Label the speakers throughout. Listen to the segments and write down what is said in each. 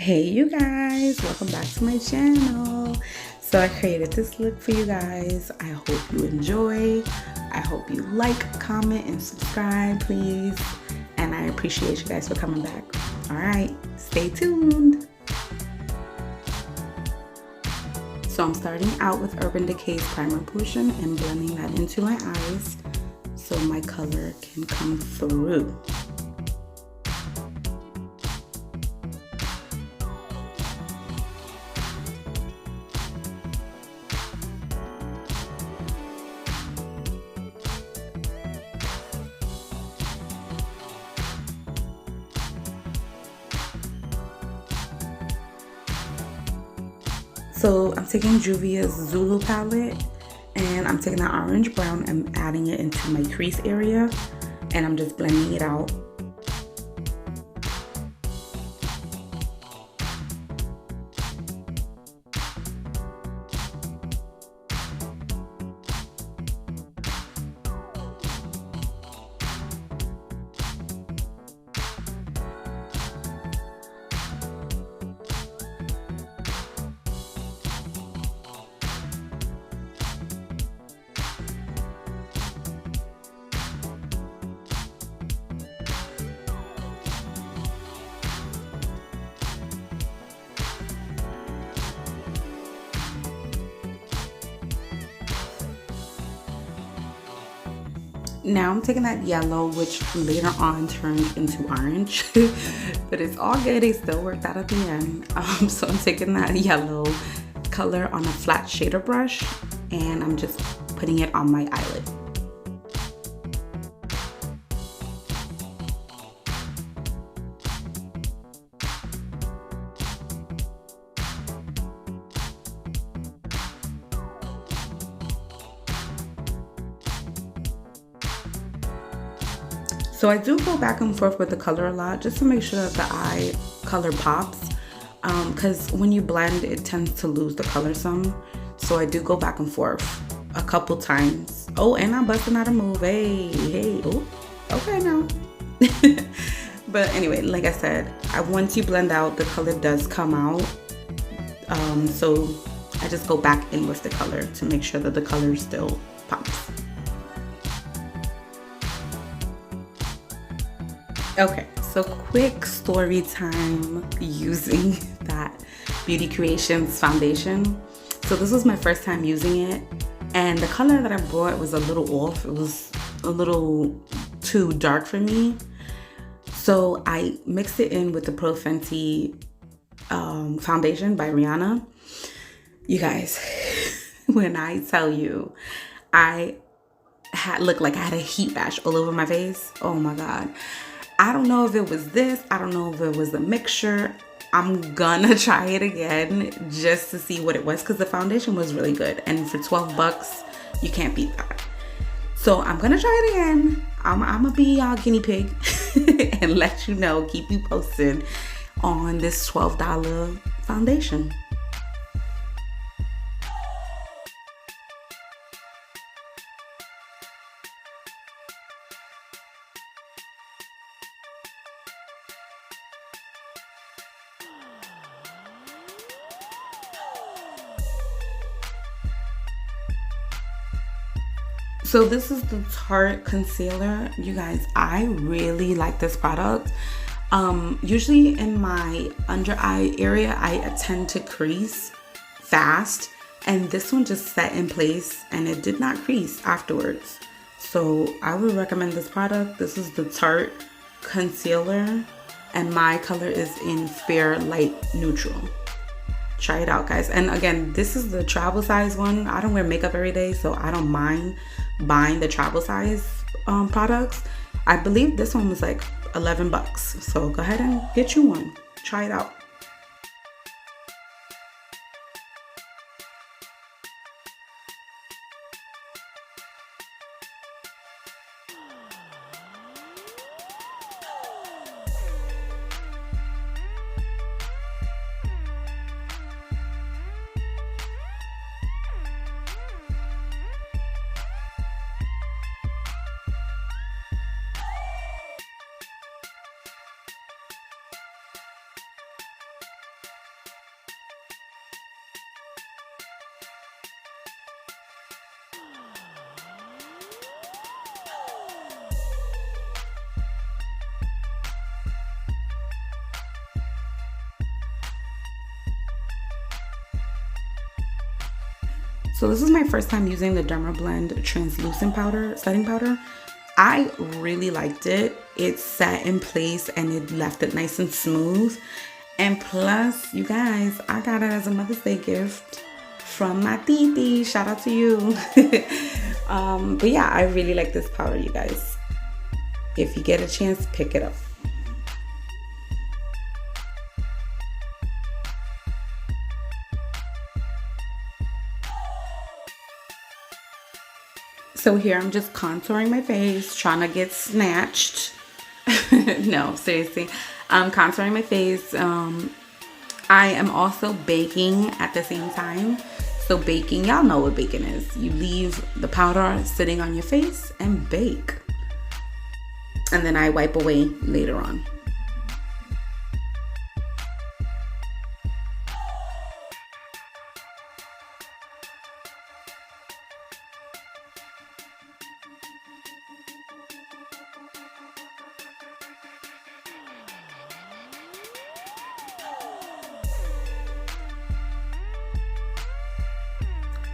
Speaker 1: Hey you guys, welcome back to my channel. So I created this look for you guys. I hope you enjoy. I hope you like, comment, and subscribe, please. And I appreciate you guys for coming back. All right, stay tuned. So I'm starting out with Urban Decay's primer potion and blending that into my eyes so my color can come through. So I'm taking Juvia's Zulu palette and I'm taking that orange brown and adding it into my crease area and I'm just blending it out. Now I'm taking that yellow, which later on turned into orange, but it's all good. It still worked out at the end. So I'm taking that yellow color on a flat shader brush and I'm just putting it on my eyelid. So I do go back and forth with the color a lot just to make sure that the eye color pops, because when you blend it tends to lose the color some. So I do go back and forth a couple times. Oh, and I'm busting out a move. Hey, oh, okay now. But anyway, like I said, once you blend out, the color does come out. So I just go back in with the color to make sure that the color still pops. Okay, so quick story time using that Beauty Creations foundation. So this was my first time using it and the color that I brought was a little off. It was a little too dark for me. So I mixed it in with the Pro Fenty foundation by Rihanna. You guys, when I tell you, I looked like I had a heat rash all over my face. Oh my God. I don't know if it was this. I don't know if it was a mixture. I'm gonna try it again just to see what it was because the foundation was really good. And for 12 bucks, you can't beat that. So I'm gonna try it again. I'm gonna be y'all guinea pig and let you know, keep you posted on this $12 foundation. So this is the Tarte concealer. You guys, I really like this product. Usually in my under eye area, I tend to crease fast, and this one just set in place and it did not crease afterwards. So I would recommend this product. This is the Tarte concealer and my color is in Fair Light Neutral. Try it out, guys. And again, this is the travel size one. I don't wear makeup every day, so I don't mind buying the travel size products. I believe this one was like 11 bucks. So go ahead and get you one. Try it out. So this is my first time using the Dermablend translucent powder, setting powder. I really liked it. It sat in place and it left it nice and smooth. And plus, you guys, I got it as a Mother's Day gift from my titi. Shout out to you. But yeah, I really like this powder, you guys. If you get a chance, pick it up. So here I'm just contouring my face, trying to get snatched. No, seriously. I'm contouring my face. I am also baking at the same time. So baking, y'all know what baking is. You leave the powder sitting on your face and bake. And then I wipe away later on.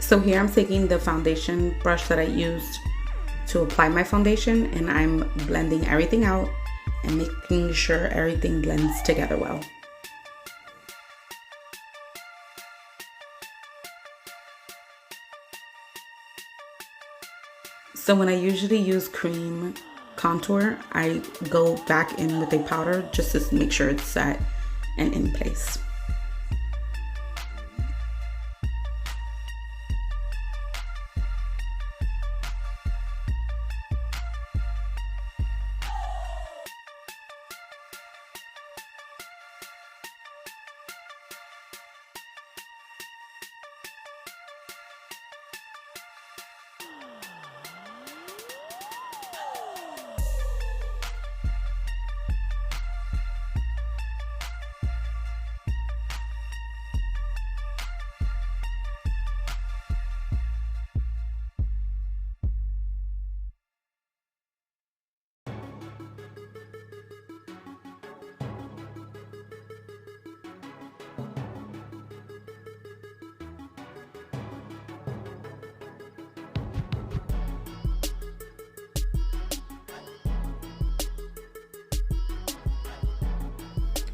Speaker 1: So here I'm taking the foundation brush that I used to apply my foundation, and I'm blending everything out and making sure everything blends together well. So when I usually use cream contour, I go back in with a powder just to make sure it's set and in place.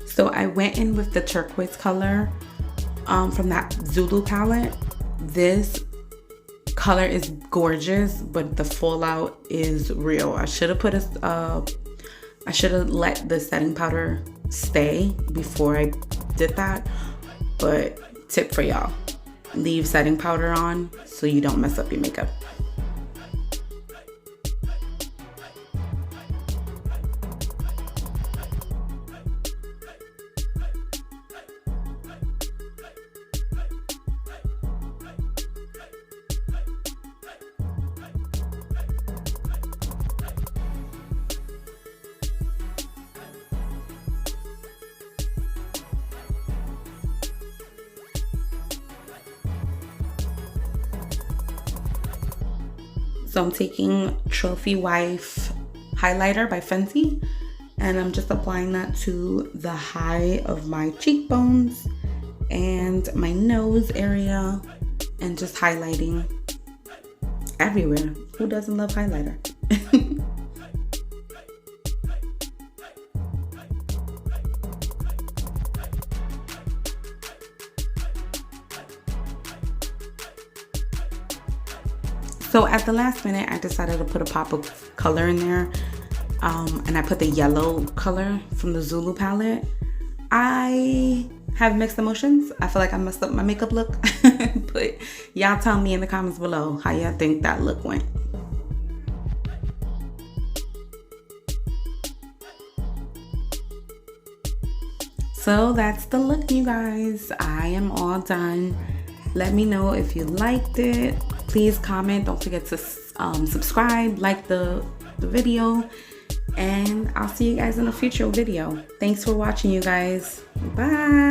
Speaker 1: So I went in with the turquoise color from that Zulu palette. This color is gorgeous, but the fallout is real. I should have let the setting powder stay before I did that. But tip for y'all, leave setting powder on so you don't mess up your makeup. So I'm taking Trophy Wife highlighter by Fenty, and I'm just applying that to the high of my cheekbones and my nose area, and just highlighting everywhere. Who doesn't love highlighter? So at the last minute, I decided to put a pop of color in there, and I put the yellow color from the Zulu palette. I have mixed emotions. I feel like I messed up my makeup look, but y'all tell me in the comments below how y'all think that look went. So that's the look, you guys. I am all done. Let me know if you liked it. Please comment. Don't forget to subscribe, like the video, and I'll see you guys in a future video. Thanks for watching, you guys. Bye.